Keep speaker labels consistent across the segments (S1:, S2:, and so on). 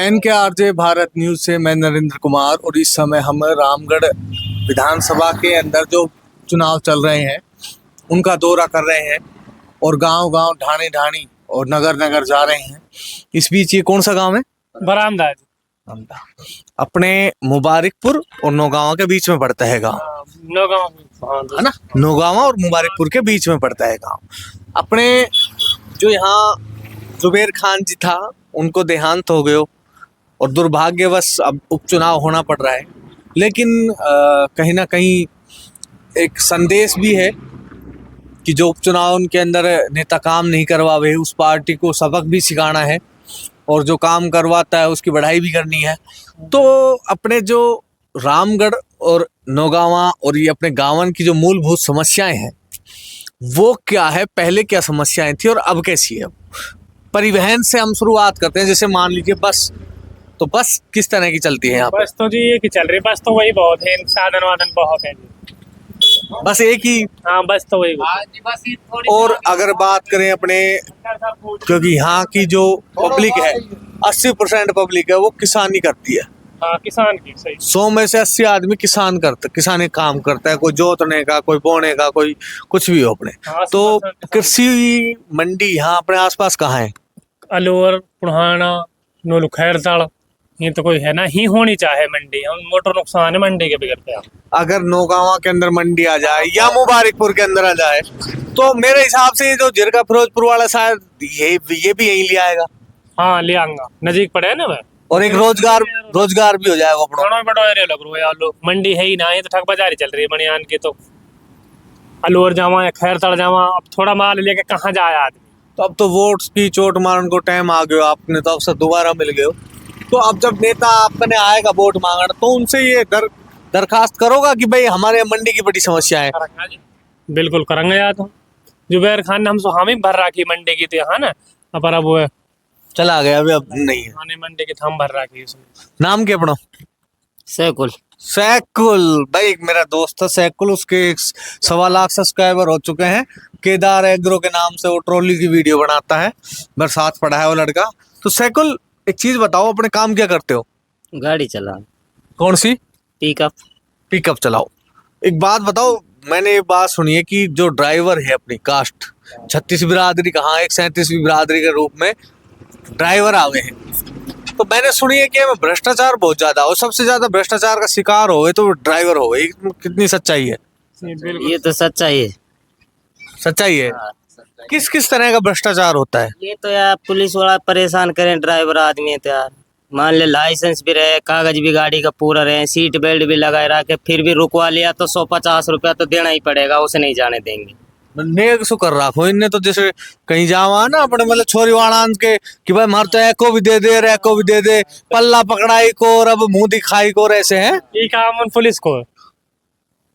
S1: NK RJ Bharat news से मैं नरेंद्र कुमार। और इस समय हम रामगढ़ विधानसभा के अंदर जो चुनाव चल रहे हैं उनका दौरा कर रहे हैं और गांव-गांव, ढाणी-ढाणी और नगर-नगर जा रहे हैं। इस बीच ये कौन सा गांव है?
S2: बरामदा।
S1: अपने मुबारकपुर और नौगांवा के बीच में पड़ता है गांव, है ना? नौगांवा और मुबारकपुर के बीच में पड़ता है गांव। अपने जो यहाँ जुबेर खान जी था उनको देहांत हो गयो और दुर्भाग्यवश अब उपचुनाव होना पड़ रहा है। लेकिन कहीं ना कहीं एक संदेश भी है कि जो उपचुनाव उनके अंदर नेता काम नहीं करवावे उस पार्टी को सबक भी सिखाना है और जो काम करवाता है उसकी बढ़ाई भी करनी है। तो अपने जो रामगढ़ और नौगांवा और ये अपने गांवन की जो मूलभूत समस्याएं हैं वो क्या है, पहले क्या समस्याएं थी और अब कैसी है। परिवहन से हम शुरुआत करते हैं। जैसे मान लीजिए बस, तो बस किस तरह की चलती है यहाँ पे?
S2: बस तो जी एक ही चल रही, बस तो वही बहुत है, साधन वाधन बहुत है।
S1: बस एक ही?
S2: हाँ बस तो वही।
S1: और अगर बात करें अपने, क्योंकि यहाँ की जो पब्लिक है 80% पब्लिक है वो किसानी करती है।
S2: हाँ किसान की सही।
S1: 100 में से 80 आदमी किसानी काम करता है, कोई जोतने का, कोई बोने का, कोई कुछ भी हो अपने। तो कृषि मंडी यहाँ अपने आसपास कहाँ है?
S2: अलवर, पुढ़ाना, नोलू, खैरताड़, ये तो कोई है ना ही होनी चाहे मंडी। हम मोटर नुकसान है मंडी के बिगड़ते हैं।
S1: अगर नौगांवा के अंदर मंडी आ जाए या मुबारकपुर के अंदर आ जाए तो मेरे हिसाब से ये जो जिरका फिरोजपुर वाला शायद ये भी यही ले आएगा।
S2: हाँ ले आऊंगा, नजदीक पड़े है ना मैं। और
S1: एक रोजगार भी हो जाएगा अपना।
S2: बड़ा एरिया लग रहा है यार। मंडी है ही ना, ये तो ठग बाजारी चल रही है बनियान की। तो अलवर जावा या खैरताड़ जावा, अब थोड़ा माल लेके कहाँ जाए आदमी।
S1: तो अब तो वोट की चोट मारने को टाइम आ गयो, आपने तो अवसर दोबारा मिल गयो। तो अब जब नेता आपने आएगा वोट मांगना तो उनसे ये दरखास्त करोगा कि भाई हमारे मंडी की बड़ी समस्या है।
S2: बिल्कुल करेंगे यार। तो जुबैर खान ने हमसे हामी भर रखी मंडी की, तो यहाँ ना पर अब वो
S1: चला गया, अभी अब नहीं है
S2: मंडी की थम भर रखी।
S1: नाम क्या अपना? सैकुल भाई, एक मेरा दोस्त था सैकुल, उसके 1.25 लाख सब्सक्राइबर हो चुके हैं। केदार एग्रो के नाम से वो ट्रॉली की वीडियो बनाता है, बरसात पड़ा है वो लड़का। तो सैकुल एक चीज बताओ, अपने काम क्या करते हो?
S3: गाड़ी चला।
S1: कौन सी? पिकअप चलाओ। एक बात बताओ, मैंने ये बात सुनी है कि जो ड्राइवर है अपनी कास्ट 36 बिरादरी कहाँ, एक 37वीं बिरादरी के रूप में ड्राइवर आ गए हैं। तो मैंने सुनी है कि भ्रष्टाचार बहुत ज्यादा, और सबसे ज्यादा भ्रष्टाचार का शिकार हो गए तो ड्राइवर हो गए। कितनी सच्चाई है?
S3: ये तो सच्चाई है।
S1: सच्चाई है? किस किस तरह का भ्रष्टाचार होता है?
S3: ये तो यार पुलिस वाला परेशान करें ड्राइवर आदमी है तो यार। मान ले लाइसेंस भी रहे, कागज भी गाड़ी का पूरा रहे, सीट बेल्ट भी लगाए रखे, फिर भी रुकवा लिया तो 150 रुपया तो देना ही पड़ेगा, उसे नहीं जाने देंगे।
S1: नेक सु कर रखो इनने तो। जैसे कहीं जावा ना अपने मतलब छोरी वाणान के कि भाई मार तो एको भी दे दे, रेको भी दे दे, पल्ला पकड़ाई को और अब मुंह दिखाई को, ऐसे हैं।
S2: ये काम पुलिस को,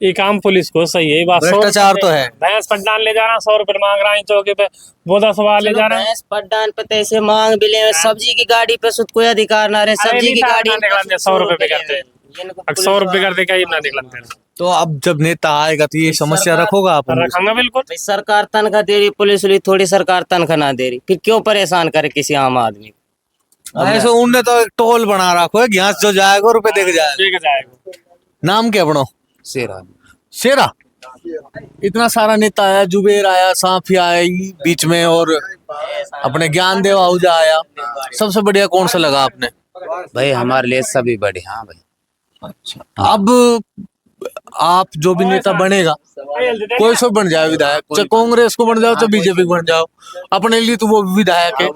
S2: ये काम पुलिस को सही है।
S1: भ्रष्टाचार तो है।
S2: भैंस पट्टान ले जाना 100 रुपए मांग रहा है चौकी पे, वो 10 ले जा रहा है।
S3: भैंस पट्टान पे ऐसे मांग भी ले, सब्जी की गाड़ी पे सुध कोई अधिकार ना रहे। सब्जी की गाड़ी
S2: 100 रुपए करते, 100 रुपए करते कहीं ना निकलते।
S1: तो अब जब नेता आएगा तो ये समस्या रखोगा आप?
S2: रखूंगा बिल्कुल।
S3: सरकार तनख्वाह दे रही, पुलिस वाली थोड़ी सरकार तनख्वाह ना दे रही, फिर क्यों परेशान करे किसी आम आदमी को?
S1: ऐसे उनने तो एक टोल बना रखो है, यहाँ जो जाएगा रुपए देख जाएगा। नाम क्या अपनो? शेरा। इतना सारा नेता आया, जुबेर आया, सांफी आया बीच में, और अपने ज्ञानदेव आहूजा आया। सबसे बढ़िया कौन सा लगा आपने?
S3: भाई हमारे लिए सभी बढ़िया। हाँ भाई।
S1: अच्छा, अब आप जो भी नेता बनेगा, कोई सो बन जाए विधायक, चाहे कांग्रेस को बन जाओ चाहे बीजेपी को बन जाओ, अपने लिए तो वो विधायक है,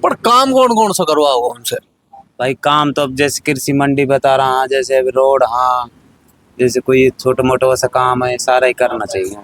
S1: पर काम कौन कौन सा करवाओ उनसे?
S4: भाई काम तो अब जैसे कृषि मंडी बता रहा हूँ, जैसे रोड, हाँ जैसे कोई छोटा मोटा वैसा काम है, सारा ही करना चाहिए।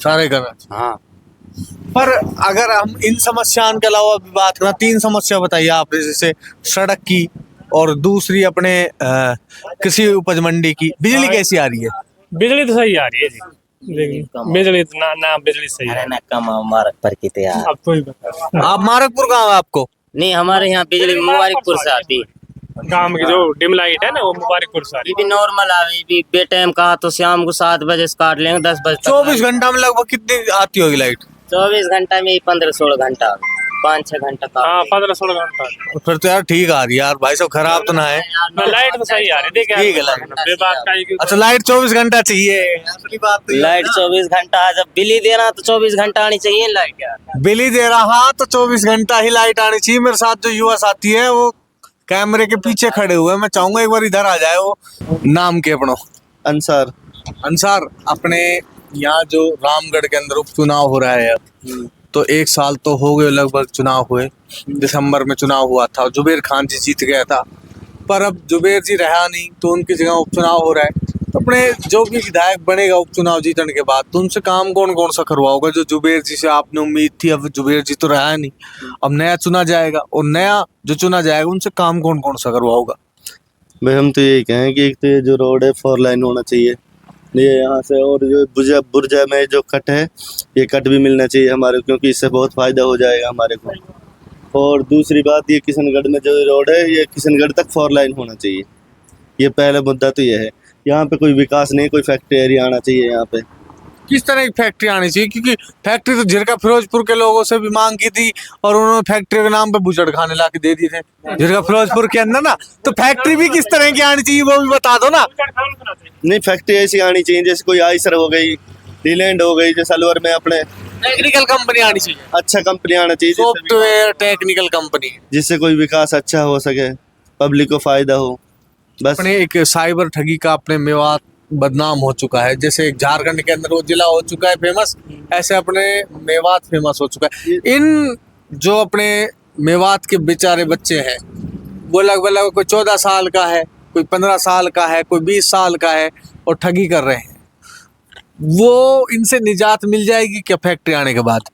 S1: सारे करना।
S4: हाँ,
S1: पर अगर हम इन समस्याओं के अलावा भी बात करें, 3 समस्या बताइए आप, जैसे सड़क की, और दूसरी अपने कृषि उपज मंडी की। बिजली कैसी आ रही है?
S2: बिजली तो सही आ रही है जी, बिजली ना बिजली सही है
S3: ना कम मारकपुर की तो यार।
S2: अब तो ही बता।
S1: आप मारकपुर कहाँ है आपको?
S3: नहीं, हमारे यहाँ बिजली मुबारकपुर से आती है।
S2: गांव की जो डिम लाइट है ना वो मुबारकपुर से आ रही है।
S3: ये भी नॉर्मल आवे, भी बेटाइम कहा तो शाम को 7 बजे से काट लेंगे, 10 बजे।
S1: 24 घंटा में लगभग कितनी आती होगी लाइट?
S3: 24 घंटा में 15-16 घंटा। 5-6 घंटा का।
S2: हाँ 15-16 घंटा।
S1: फिर तो यार ठीक आ रही है यार भाई साहब, खराब तो ना है।
S2: ना लाइट तो सही आ रही है, देख यार,
S1: ठीक है लाइट।
S2: बेबाक का ही क्यों।
S1: अच्छा लाइट 24 घंटा चाहिए, असली बात तो ये है
S3: लाइट
S1: ना।
S3: 24 घंटा, जब बिल ही देना तो 24 घंटा आनी चाहिए लाइट यार।
S1: बिल ही दे रहा तो 24 घंटा ही लाइट आनी चाहिए। मेरे साथ जो युवा साथी है वो कैमरे के पीछे खड़े हुए हैं, मैं चाहूंगा एक बार इधर आ जाए। वो नाम के अपनो
S5: अंसार।
S1: अंसार, अपने यहाँ जो रामगढ़ के अंदर उपचुनाव हो रहा है अब, तो 1 साल तो हो गए लगभग चुनाव हुए। दिसंबर में चुनाव हुआ था, जुबेर खान जी जीत गया था, पर अब जुबेर जी रहा नहीं तो उनकी जगह उपचुनाव हो रहा है। तो अपने जो भी विधायक बनेगा उपचुनाव जीतने के बाद, तो उनसे काम कौन कौन सा करवाओगे? जो जुबेर जी से आपने उम्मीद थी, अब जुबेर जी तो रहा नहीं, अब नया चुना जाएगा, और नया जो चुना जाएगा उनसे काम कौन कौन सा करवाओगा?
S5: भाई हम तो यही कहें कि एक तो ये जो रोड है 4 लाइन होना चाहिए, ये यहाँ से, और जो बुर्जा में जो कट है ये कट भी मिलना चाहिए हमारे को, क्योंकि इससे बहुत फायदा हो जाएगा हमारे को। और दूसरी बात, ये किशनगढ़ में जो रोड है ये किशनगढ़ तक 4 लाइन होना चाहिए। ये पहला मुद्दा तो ये है। यहाँ पे कोई विकास नहीं, कोई फैक्ट्री एरिया आना चाहिए यहाँ पे।
S1: किस तरह की फैक्ट्री आनी चाहिए? क्योंकि फैक्ट्री तो झिरका फिरोजपुर के लोगों से भी मांग की थी, और उन्होंने फैक्ट्री के नाम पे बुचड़ खाने ला के दे दिए थे झिरका फिरोजपुर के अंदर ना। तो फैक्ट्री भी किस तरह की आनी चाहिए वो भी बता दो ना।
S5: नहीं, फैक्ट्री ऐसी आनी चाहिए जैसे कोई आइसर हो गई, लीलैंड हो गई, जैसे अलवर में अपने
S1: टेक्निकल कंपनी आनी चाहिए,
S5: अच्छा कंपनी आना चाहिए,
S1: सॉफ्टवेयर टेक्निकल कंपनी,
S5: जिससे कोई विकास अच्छा हो सके, पब्लिक को फायदा हो। बस
S1: अपने एक साइबर ठगी का अपने मेवात बदनाम हो चुका है। जैसे एक झारखंड के अंदर वो जिला हो चुका है फेमस, ऐसे अपने मेवात फेमस हो चुका है। इन जो अपने मेवात के बेचारे बच्चे हैं, वो लगभग कोई 14 साल का है, कोई 15 साल का है, कोई 20 साल का है, और ठगी कर रहे हैं। वो इनसे निजात मिल जाएगी क्या फैक्ट्री आने के बाद?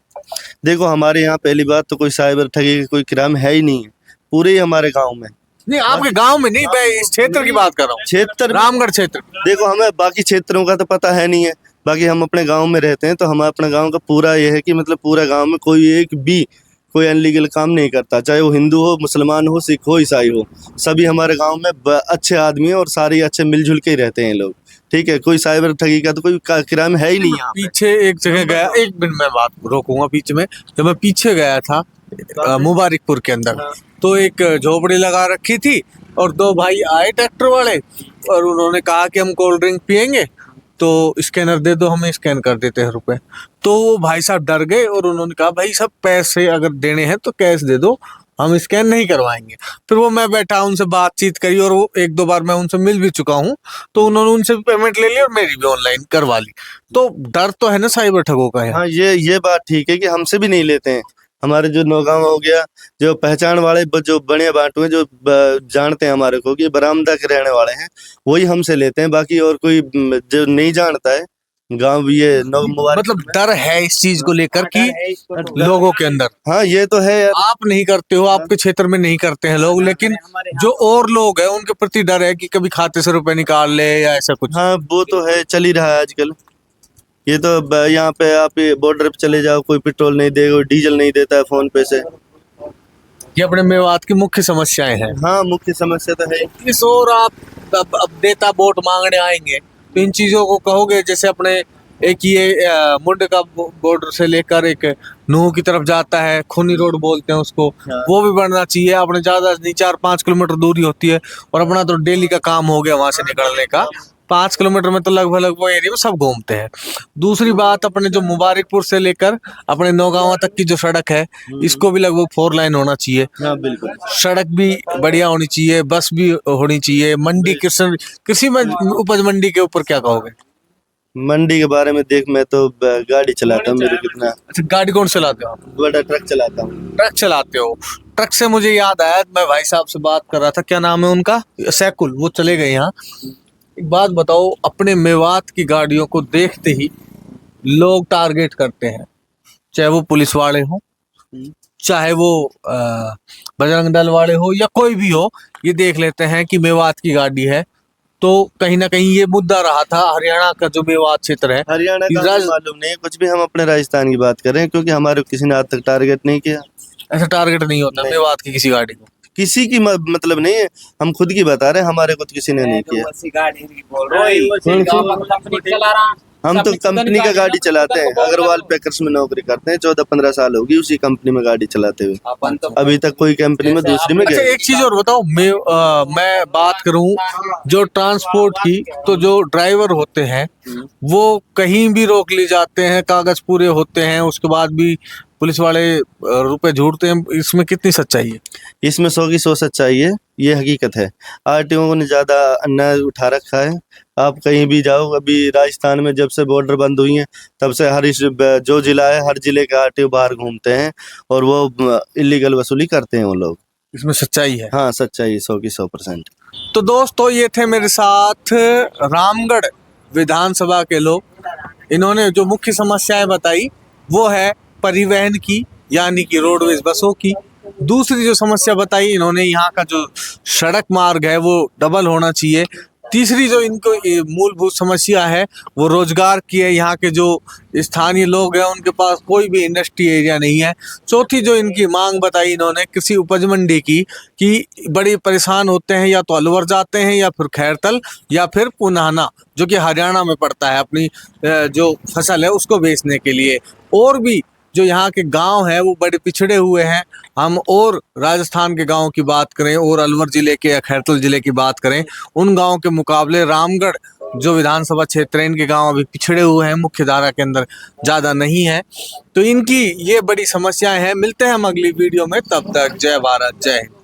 S5: देखो, हमारे यहाँ पहली बात तो कोई साइबर ठगी का कोई क्राइम है ही नहीं है, पूरे ही हमारे गांव में।
S1: नहीं, आपके गांव में नहीं, मैं इस क्षेत्र की बात कर रहा हूँ,
S5: क्षेत्र
S1: रामगढ़ क्षेत्र।
S5: देखो, हमें बाकी क्षेत्रों का तो पता है नहीं है, बाकी हम अपने गांव में रहते हैं, तो हमें अपने गांव का पूरा ये है कि मतलब पूरा गांव में कोई एक भी कोई अनलीगल काम नहीं करता, चाहे वो हिंदू हो, मुसलमान हो, सिख हो, ईसाई हो, सभी हमारे गांव में अच्छे आदमी हैं और सारे अच्छे मिलजुल के ही रहते हैं लोग। ठीक है, कोई साइबर ठगी का तो कोई क्राइम है ही नहीं यहाँ पे।
S1: पीछे एक जगह गया, एक मिनट में बात रोकूंगा बीच में। जब मैं पीछे गया था मुबारकपुर के अंदर, तो एक झोपड़ी लगा रखी थी, और 2 भाई आए ट्रैक्टर वाले, और उन्होंने कहा कि हम कोल्ड ड्रिंक पियेंगे तो स्कैनर दे दो, हमें स्कैन कर देते हैं रुपए। तो वो भाई साहब डर गए और उन्होंने कहा भाई साहब पैसे अगर देने हैं तो कैश दे दो, हम स्कैन नहीं करवाएंगे। फिर वो मैं बैठा, उनसे बातचीत करी, और वो 1-2 बार मैं उनसे मिल भी चुका हूँ, तो उन्होंने उनसे भी पेमेंट ले ली और मेरी भी ऑनलाइन करवा ली। तो डर तो है ना साइबर ठगों का है।
S5: हाँ, ये बात ठीक है कि हमसे भी नहीं लेते हैं। हमारे जो नौगांव हो गया, जो पहचान वाले जो बड़े बांटू हैं, जो जानते हैं हमारे को कि बरामदा के रहने वाले हैं, वही हमसे लेते हैं। बाकी और कोई जो नहीं जानता है गांव, ये
S1: मतलब डर है इस चीज को लेकर कि लोगों के अंदर।
S5: हाँ, ये तो है यार।
S1: आप नहीं करते हो, आपके क्षेत्र में नहीं करते हैं लोग, लेकिन जो और लोग हैं उनके प्रति डर है कि कभी खाते से रुपए निकाल ले या ऐसा कुछ।
S5: हाँ, वो तो है, चल ही रहा है आजकल। ये तो यहाँ पे आप बॉर्डर पे चले जाओ, कोई पेट्रोल नहीं देगा, कोई डीजल नहीं देता है फोन पे से।
S1: ये अपने मेवात की मुख्य समस्याएं हैं।
S5: हाँ, मुख्य समस्या तो है।
S1: इस और आप अब नेता वोट मांगने आएंगे तो इन चीजों को कहोगे? जैसे अपने एक ये मुंड का बॉर्डर से लेकर एक नूह की तरफ जाता है, खूनी रोड बोलते हैं उसको, वो भी बनना चाहिए। अपने ज्यादा नहीं 4-5 किलोमीटर दूरी होती है, और अपना तो डेली का काम हो गया वहां से निकलने का। 5 किलोमीटर में तो लगभग वो एरिया में सब घूमते हैं। दूसरी बात, अपने जो मुबारकपुर से लेकर अपने नौगांवा तक की जो सड़क है, इसको भी लगभग 4 लाइन होना चाहिए।
S5: हाँ, बिल्कुल।
S1: सड़क भी बढ़िया होनी चाहिए, बस भी होनी चाहिए। मंडी, कृषि उपज मंडी के ऊपर क्या कहोगे?
S5: मंडी के बारे में देख, मैं तो गाड़ी चलाता हूँ, मेरे कितना।
S1: अच्छा, गाड़ी कौन चलाते हो आप?
S5: बड़ा ट्रक चलाता हूँ।
S1: ट्रक चलाते हो? ट्रक से मुझे याद आया, मैं भाई साहब से बात कर रहा था, क्या नाम है उनका, सैकुल, वो चले गए यहाँ। एक बात बताओ, अपने मेवात की गाड़ियों को देखते ही लोग टारगेट करते हैं, चाहे वो पुलिस वाले हो, चाहे वो बजरंग दल वाले हो, या कोई भी हो, ये देख लेते हैं कि मेवात की गाड़ी है। तो कहीं ना कहीं ये मुद्दा रहा था हरियाणा का जो मेवात क्षेत्र है।
S5: हरियाणा का हमें मालूम नहीं है कुछ भी, हम अपने राजस्थान की बात कर रहे हैं, क्योंकि हमारे किसी ने आज तक टारगेट नहीं किया।
S1: ऐसा टारगेट नहीं होता मेवात की किसी गाड़ी को,
S5: किसी की मतलब नहीं है, हम खुद की बता रहे हैं, हमारे को तो किसी ने नहीं किया। हम तो
S4: सब खुद
S5: कंपनी का
S4: गाड़ी
S5: गाड़ी
S4: ना,
S5: चलाते हैं,
S4: खुद को
S5: अग्रवाल पैकर्स में नौकरी करते हैं, 14-15 साल होगी उसी कंपनी में गाड़ी चलाते हुए।
S4: अपन तो
S5: अभी तक कोई कंपनी में
S4: जैसे
S5: दूसरी में
S1: अच्छा
S5: गए।
S1: एक चीज और बताओ, मैं बात करूं जो ट्रांसपोर्ट की, तो जो ड्राइवर होते हैं वो कहीं भी रोक ले जाते हैं, कागज पूरे होते हैं, उसके बाद भी पुलिस वाले रुपए झूठते हैं, इसमें कितनी सच्चाई है?
S5: इसमें 100 की 100 सच्चाई है, ये हकीकत है। आरटीओ ने ज्यादा अन्याय उठा रखा है। आप कहीं भी जाओ, अभी राजस्थान में जब से बॉर्डर बंद हुई है तब से जो जिला है हर जिले के आरटीओ बाहर घूमते हैं और वो इलीगल वसूली करते हैं वो लोग।
S1: इसमें सच्चाई है।
S5: हाँ, सच्चाई 100 की 100%।
S1: तो दोस्तों ये थे मेरे साथ रामगढ़ विधानसभा के लोग। इन्होंने जो मुख्य समस्याएं बताई वो है परिवहन की, यानी कि रोडवेज बसों की। दूसरी जो समस्या बताई इन्होंने, यहाँ का जो सड़क मार्ग है वो डबल होना चाहिए। तीसरी जो इनको ये मूलभूत समस्या है वो रोजगार की है, यहाँ के जो स्थानीय लोग हैं उनके पास कोई भी इंडस्ट्री एरिया नहीं है। चौथी जो इनकी मांग बताई इन्होंने कृषि उपज मंडी की, कि बड़ी परेशान होते हैं, या तो अलवर जाते हैं या फिर खैरतल या फिर पुनाना जो कि हरियाणा में पड़ता है, अपनी जो फसल है उसको बेचने के लिए। और भी जो यहाँ के गांव हैं वो बड़े पिछड़े हुए हैं। हम और राजस्थान के गांव की बात करें और अलवर जिले के या खैरतल जिले की बात करें, उन गांवों के मुकाबले रामगढ़ जो विधानसभा क्षेत्र है इनके गांव अभी पिछड़े हुए हैं, मुख्य धारा के अंदर ज़्यादा नहीं है। तो इनकी ये बड़ी समस्याएं हैं। मिलते हैं हम अगली वीडियो में, तब तक जय भारत, जय हिंद।